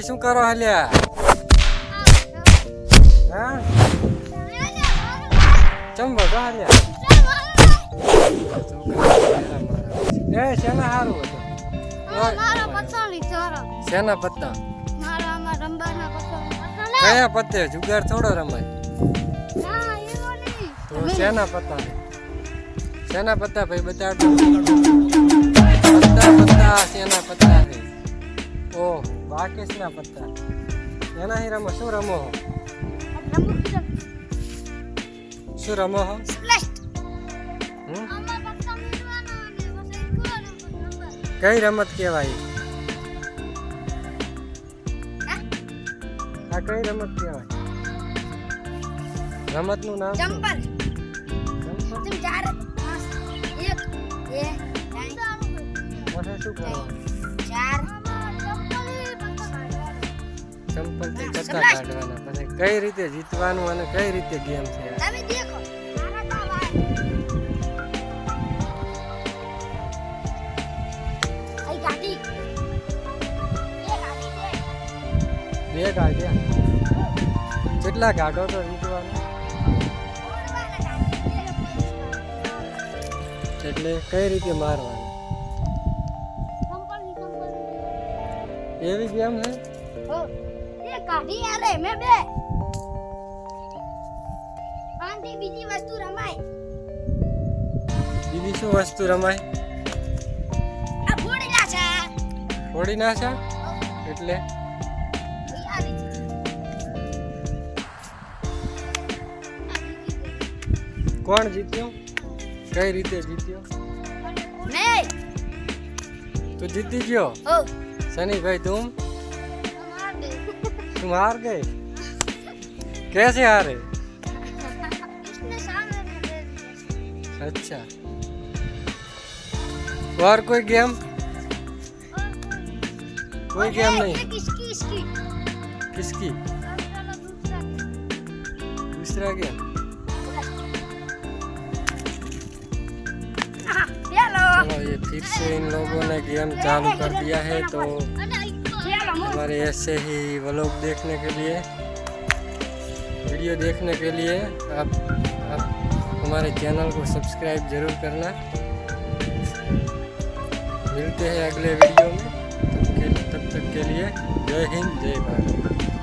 એ શું કરો હાલ્યા? હા ચમ બગા હાલ્યા? એ શેના હારું હતું? મારા પત્તાની ચોરો. શેના પત્તા? મારા રંબાના પત્તા. કયા પત્તે? જુગાર થોડો રમાય. ના એવો નહીં. તો શેના પત્તા? શેના પત્તા ભાઈ બતાડ. પત્તા શેના પત્તા છે? ઓહ બાકેશના પત્તા. એના હી રમો. શું રમો હો? શું રમો હો? કઈ રમત કહેવાય? આ કઈ રમત કહેવાય? રમતનું નામ ચંપલ. ચંપલ? तुम चार 1 2 પછી શું કરવાનું? 4 ચંપલ થી પત્તા કાઢવાના. પછી કઈ રીતે જીતવાનું અને કઈ રીતે ગેમ છે? તમે દેખો મારા તો ભાઈ આઈ ગાડી બે કાઢ્યા. કેટલા કાઢો તો જીતવાનું? એટલે કઈ રીતે મારવાનું? એવી ગેમ છે? એ ગાડી આલે મે બે આંટી બીજી વસ્તુ રમાય. બીજી શું વસ્તુ રમાય? આ ફોડી નાખા. ફોડી નાખા? એટલે કોણ જીત્યો? કઈ રીતે જીત્યો? નહીં તું જીતી ગયો? ઓ सनी भाई तुम માર દે. तुम हार गए? कैसे हारे? इसने सामने में दे दिया. अच्छा और कोई गेम? कोई गेम ये नहीं? किसकी किसकी? चलो दूसरा गेम? हेलो चलो ये फिर से इन लोगों ने गेम चालू कर दिया है तो हमारे ऐसे ही व्लॉग देखने के लिए, वीडियो देखने के लिए आप हमारे चैनल को सब्सक्राइब जरूर करना। मिलते हैं अगले वीडियो में, तब तक के लिए जय हिंद जय भारत।